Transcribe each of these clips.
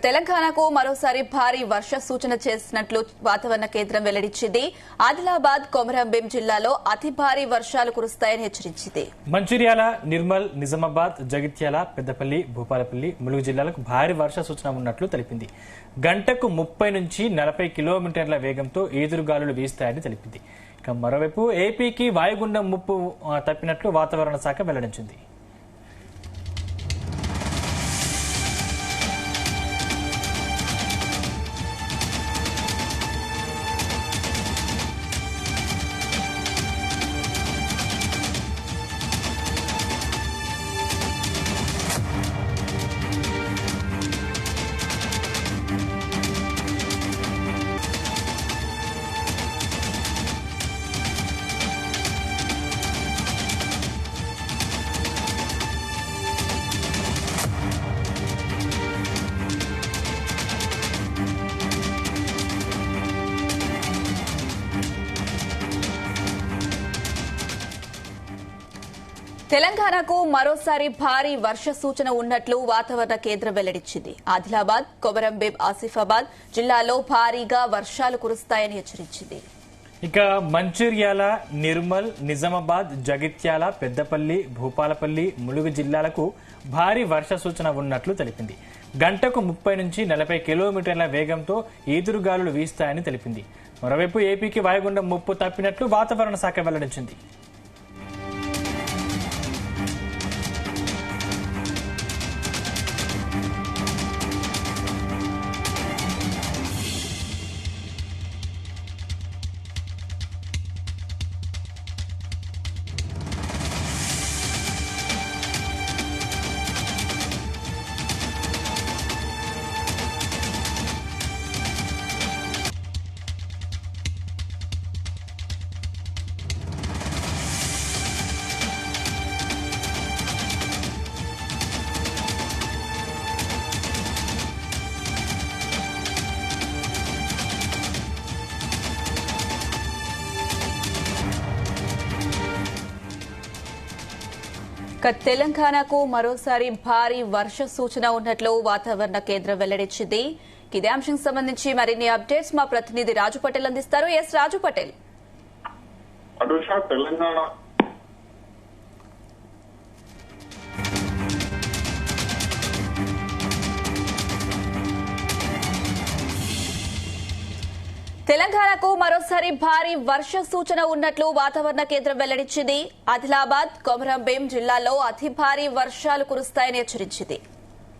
తెలంగాణకు మరోసారి భారీ వర్ష సూచన చేసినట్లు వాతావరణ కేంద్రం వెల్లడించింది. ఆదిలాబాద్, కొమరంభీం జిల్లాలో అతి భారీ వర్షాలు కురుస్తాయని హెచ్చరించింది. మంచిర్యాల, నిర్మల్, నిజామాబాద్, జగిత్యాల, పెద్దపల్లి, భూపాలపల్లి, ములుగు జిల్లాలకు భారీ వర్ష సూచన ఉన్నట్లు తెలిపింది. గంటకు 30 నుంచి 40 కిలోమీటర్ల వేగంతో ఈదురుగాలులు వీస్తాయని తెలిపింది. ఇక మరోవైపు ఏపీకి వాయుగుండం ముప్పు తప్పినట్లు వాతావరణ శాఖ వెల్లడించింది. తెలంగాణకు మరోసారి భారీ వర్ష సూచన ఉన్నట్లు వాతావరణ కేంద్రం వెల్లడించింది. ఆదిలాబాద్, కొమరంభీం, ఆసిఫాబాద్ జిల్లాలో భారీగా వర్షాలు కురుస్తాయని హెచ్చరించింది. ఇక మంచిర్యాల, నిర్మల్, నిజామాబాద్, జగిత్యాల, పెద్దపల్లి, భూపాలపల్లి, ములుగు జిల్లాలకు భారీ వర్ష సూచన ఉన్నట్లు తెలిపింది. గంటకు 30 నుంచి 40 కిలోమీటర్ల వేగంతో ఈదురుగాలులు వీస్తాయని తెలిపింది. మరోవైపు ఏపీకి వాయుగుండం ముప్పు తప్పినట్లు వాతావరణ శాఖ వెల్లడించింది. తెలంగాణకు మరోసారి భారీ వర్ష సూచన ఉన్నట్లు వాతావరణ కేంద్రం వెల్లడించింది. ఇదే అంశానికి సంబంధించి మరిన్ని అప్డేట్స్ మా ప్రతినిధి రాజు పటేల్ అందిస్తారు. ఎస్ రాజు పటేల్. తెలంగాణకు మరోసారి భారీ వర్ష సూచన ఉన్నట్లు వాతావరణ కేంద్రం వెల్లడించింది. ఆదిలాబాద్, కొమరంభీం జిల్లాలో అతి భారీ వర్షాలు కురుస్తాయని హెచ్చరించింది.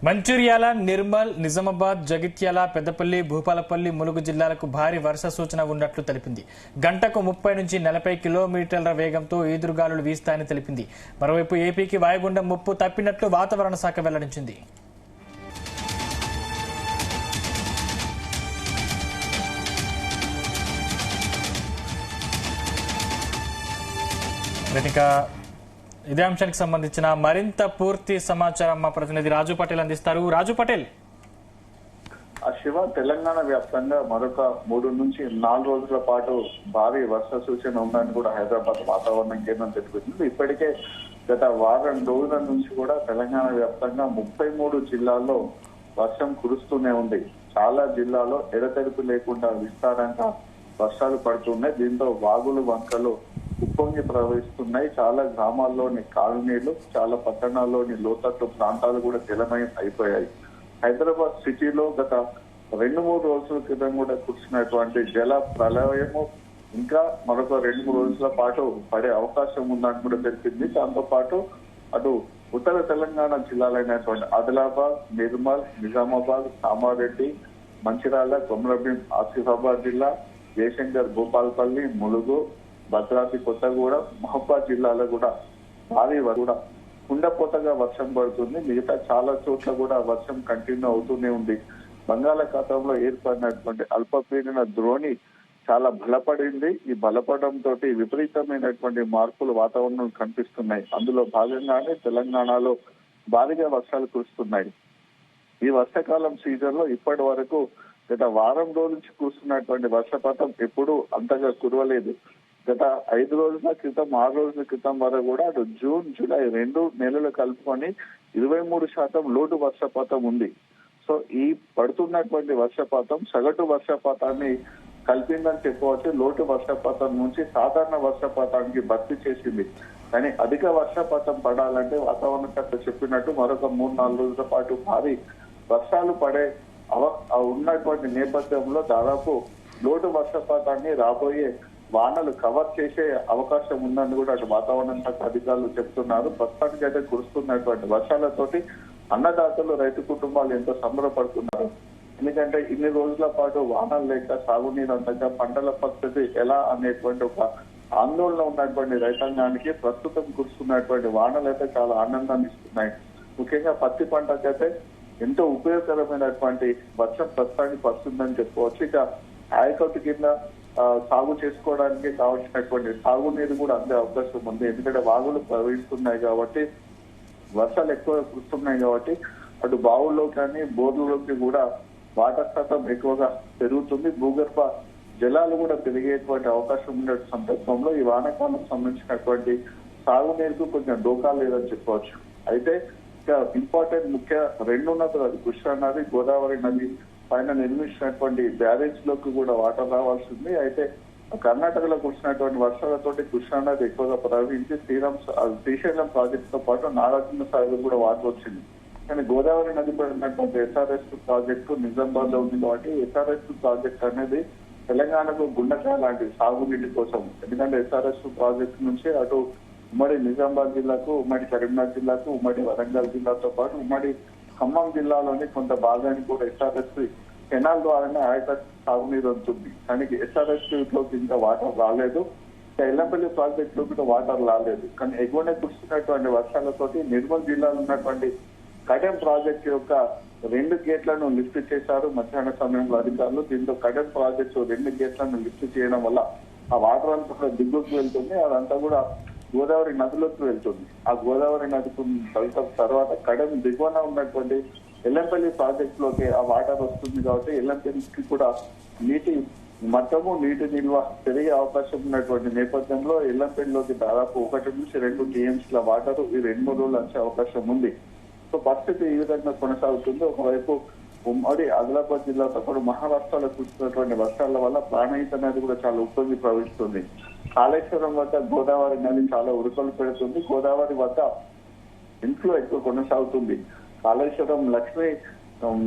మంచిర్యాల, నిర్మల్, నిజామాబాద్, జగిత్యాల, పెద్దపల్లి, భూపాలపల్లి, ములుగు జిల్లాలకు భారీ వర్ష సూచన ఉన్నట్లు తెలిపింది. గంటకు 30 నుంచి 40 కిలోమీటర్ల వేగంతో ఈదురుగాలులు వీస్తాయని తెలిపింది. మరోవైపు ఏపీకి వాయుగుండం ముప్పు తప్పినట్లు వాతావరణ శాఖ వెల్లడించింది. ఇక ఇదే అంశానికి సంబంధించిన మరింత పూర్తి సమాచారం మా ప్రతినిధి రాజు పటేల్ అందిస్తారు. రాజు పటేల్. శివ, తెలంగాణ వ్యాప్తంగా మరొక 3 నుంచి 4 రోజుల పాటు భారీ వర్ష సూచన ఉందని కూడా హైదరాబాద్ వాతావరణ కేంద్రం తెలిపింది. ఇప్పటికే గత వారం రోజుల నుంచి కూడా తెలంగాణ వ్యాప్తంగా 33 జిల్లాల్లో వర్షం కురుస్తూనే ఉంది. చాలా జిల్లాలో ఎడతెరిపి లేకుండా విస్తారంగా వర్షాలు పడుతున్నాయి. దీంతో వాగులు, వంకలు ఉప్పొంగి ప్రవహిస్తున్నాయి. చాలా గ్రామాల్లోని కాలనీలు, చాలా పట్టణాల్లోని లోతట్టు ప్రాంతాలు కూడా జలమయం అయిపోయాయి. హైదరాబాద్ సిటీలో గత 2-3 రోజుల క్రితం కూడా కురిసినటువంటి జల ప్రళయము ఇంకా మరొక 2-3 రోజుల పాటు పడే అవకాశం ఉందని కూడా తెలిపింది. దాంతో పాటు అటు ఉత్తర తెలంగాణ జిల్లాలైనటువంటి ఆదిలాబాద్, నిర్మల్, నిజామాబాద్, కామారెడ్డి, మంచిర్యాల, కొమరంభీం, ఆసిఫాబాద్ జిల్లా, జయశంకర్, భూపాలపల్లి, ములుగు, భద్రాద్రి కొత్తగూడెం, మహబాద్ జిల్లాలో కూడా భారీ కూడా కుండపోతగా వర్షం పడుతుంది. మిగతా చాలా చోట్ల కూడా వర్షం కంటిన్యూ అవుతూనే ఉంది. బంగాళాఖాతంలో ఏర్పడినటువంటి అల్పపీడన ద్రోణి చాలా బలపడింది. ఈ బలపడంతో విపరీతమైనటువంటి మార్పులు వాతావరణం కనిపిస్తున్నాయి. అందులో భాగంగానే తెలంగాణలో భారీగా వర్షాలు కురుస్తున్నాయి. ఈ వర్షాకాలం సీజన్ లో ఇప్పటి వరకు గత వారం రోజుల నుంచి కురుస్తున్నటువంటి వర్షపాతం ఎప్పుడూ అంతగా కురవలేదు. గత 5 రోజుల క్రితం 6 రోజుల క్రితం వరకు కూడా అటు జూన్, జూలై 2 నెలలు కలుపుకొని 23% లోటు వర్షపాతం ఉంది. సో ఈ పడుతున్నటువంటి వర్షపాతం సగటు వర్షపాతాన్ని కల్పిందని చెప్పవచ్చు. లోటు వర్షపాతం నుంచి సాధారణ వర్షపాతానికి భర్తీ చేసింది. కానీ అధిక వర్షపాతం పడాలంటే వాతావరణ శాఖ చెప్పినట్టు మరొక 3-4 రోజుల పాటు భారీ వర్షాలు పడే ఉన్నటువంటి నేపథ్యంలో దాదాపు లోటు వర్షపాతాన్ని రాబోయే వానలు కవర్ చేసే అవకాశం ఉందని కూడా అటు వాతావరణ శాఖ అధికారులు చెప్తున్నారు. ప్రస్తుతానికి అయితే కురుస్తున్నటువంటి వర్షాలతోటి అన్నదాతలు రైతు కుటుంబాలు ఎంతో సంబరపడుతున్నారు. ఎందుకంటే ఇన్ని రోజుల పాటు వానలు లేక సాగునీరు అందక పంటల పరిస్థితి ఎలా అనేటువంటి ఒక ఆందోళన ఉన్నటువంటి రైతాంగానికి ప్రస్తుతం కురుస్తున్నటువంటి వానలు అయితే చాలా ఆనందాన్ని ఇస్తున్నాయి. ముఖ్యంగా పత్తి పంటకైతే ఎంతో ఉపయోగకరమైనటువంటి వర్షం ప్రస్తుతానికి వస్తుందని చెప్పుకోవచ్చు. ఇక ఆయకట్టు కింద సాగు చేసుకోవడానికి కావాల్సినటువంటి సాగునీరు కూడా అందే అవకాశం ఉంది. ఎందుకంటే వాగులు ప్రవహిస్తున్నాయి కాబట్టి, వర్షాలు ఎక్కువ కురుస్తున్నాయి కాబట్టి అటు బావుల్లో కానీ బోర్లలోకి కూడా వాటర్ శాతం ఎక్కువగా పెరుగుతుంది. భూగర్భ జలాలు కూడా పెరిగేటువంటి అవకాశం ఉండే సందర్భంలో ఈ వానాకాలం సంబంధించినటువంటి సాగునీరుకు కొంచెం డోకా లేదని చెప్పవచ్చు. అయితే ఇంపార్టెంట్ ముఖ్య 2 నదులు, అది కృష్ణా నది, గోదావరి నది పైన నిర్మించినటువంటి బ్యారేజ్ లోకి కూడా వాటర్ రావాల్సి ఉంది. అయితే కర్ణాటకలో కురిసినటువంటి వర్షాలతోటి కృష్ణా నది ఎక్కువగా ప్రవహించి శ్రీశైలం ప్రాజెక్ట్ తో పాటు నాగార్జున సాగర్ కూడా వాటర్ వచ్చింది. కానీ గోదావరి నది పడినటువంటి ఎస్ఆర్ఎస్ ప్రాజెక్టు నిజామాబాద్ లో ఉంది కాబట్టి ఎస్ఆర్ఎస్ ప్రాజెక్ట్ అనేది తెలంగాణకు గుండెకాయ లాంటి సాగునీటి కోసం. ఎందుకంటే ఎస్ఆర్ఎస్ ప్రాజెక్టు నుంచి అటు ఉమ్మడి నిజామాబాద్ జిల్లాకు, ఉమ్మడి కరీంనగర్ జిల్లాకు, ఉమ్మడి వరంగల్ జిల్లాతో పాటు ఉమ్మడి ఖమ్మం జిల్లాలోని కొంత భాగానికి కూడా ఎస్ఆర్ఎస్ కెనాల్ ద్వారానే ఆయకట్టు సాగునీరు ఉంటుంది. కానీ ఎస్ఆర్ఎస్ లోకి ఇంకా వాటర్ రాలేదు. ఎల్లంపల్లి ప్రాజెక్ట్ లో కూడా వాటర్ రాలేదు. కానీ ఎగువనే కురుస్తున్నటువంటి వర్షాలతోటి నిర్మల్ జిల్లాలో ఉన్నటువంటి కడెం ప్రాజెక్ట్ యొక్క 2 గేట్లను లిఫ్ట్ చేశారు మధ్యాహ్న సమయంలో అధికారులు. దీంతో కడెం ప్రాజెక్టు 2 గేట్లను లిఫ్ట్ చేయడం వల్ల ఆ వాటర్ అంతా కూడా దిగువకు వెళ్తుంది. అదంతా కూడా గోదావరి నదిలోకి వెళ్తుంది. ఆ గోదావరి నదికి తర్వాత కడెం దిగువన ఉన్నటువంటి ఎల్లంపల్లి ప్రాజెక్ట్ లోకి ఆ వాటర్ వస్తుంది కాబట్టి ఎల్లంపల్లికి కూడా నీటి మట్టము, నీటి నిల్వ పెరిగే అవకాశం ఉన్నటువంటి నేపథ్యంలో ఎల్లంపల్లిలోకి దాదాపు 1 నుంచి 2 టీఎంసీల వాటర్ ఈ 2-3 రోజులు వచ్చే అవకాశం ఉంది. సో పరిస్థితి ఈ విధంగా కొనసాగుతుంది. ఒకవైపు ఉమ్మడి ఆదిలాబాద్ జిల్లాతో పాటు మహారాష్ట్రలో కురుస్తున్నటువంటి వర్షాల వల్ల ప్రాణహిత నది కూడా చాలా ఉప్పొంగి ప్రవహిస్తుంది. కాళేశ్వరం వద్ద గోదావరి నది చాలా ఉరుకలు పెడుతుంది. గోదావరి వద్ద ఇన్ఫ్లో ఎక్కువ కొనసాగుతుంది. కాళేశ్వరం లక్ష్మీ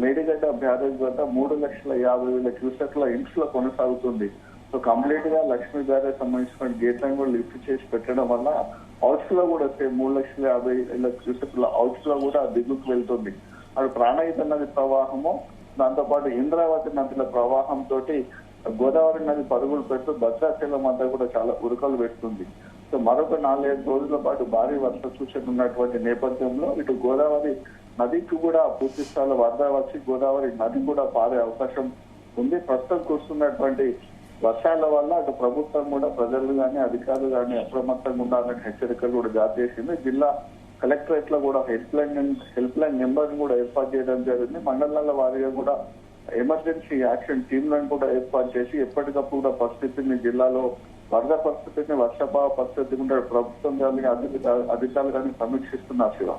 మేడిగడ్డ బ్యారేజ్ వద్ద 3,50,000 క్యూసెక్ల ఇన్ఫ్లో కొనసాగుతుంది. సో కంప్లీట్ గా లక్ష్మీ బ్యారేజ్ సంబంధించిన గేట్లను కూడా లిఫ్ట్ చేసి పెట్టడం వల్ల అవుట్స్ లో కూడా 3,50,000 క్యూసెక్ల అవుట్స్ లో కూడా దిగుకు వెళ్తుంది. అటు ప్రాణహిత నది ప్రవాహము, దాంతో పాటు ఇంద్రావతి నదుల ప్రవాహంతో గోదావరి నది పరుగులు పెడుతూ భద్రాచలం వద్ద కూడా చాలా ఉరకలు పెడుతుంది. సో మరొక 4-5 రోజుల పాటు భారీ వర్ష సూచన ఉన్నటువంటి నేపథ్యంలో ఇటు గోదావరి నదికి కూడా పూర్తి స్థాయిలో వరద వచ్చి గోదావరి నది కూడా పారే అవకాశం ఉంది. ప్రస్తుతం కురుస్తున్నటువంటి వర్షాల వల్ల అటు ప్రభుత్వం కూడా ప్రజలు కానీ అధికారులు కానీ అప్రమత్తంగా ఉండాలని హెచ్చరికలు కూడా జారీ చేసింది. జిల్లా కలెక్టరేట్ లో కూడా హెల్ప్ లైన్ నెంబర్ కూడా ఏర్పాటు చేయడం జరిగింది. మండలాల వారీగా కూడా ఎమర్జెన్సీ యాక్షన్ టీంలను కూడా ఏర్పాటు చేసి ఎప్పటికప్పుడు కూడా పరిస్థితిని, జిల్లాలో వరద పరిస్థితిని, వర్షపాత పరిస్థితి కూడా ప్రభుత్వం కానీ అధికారులు కానీ సమీక్షిస్తున్నారు. Shiva,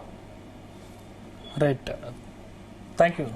right, thank you.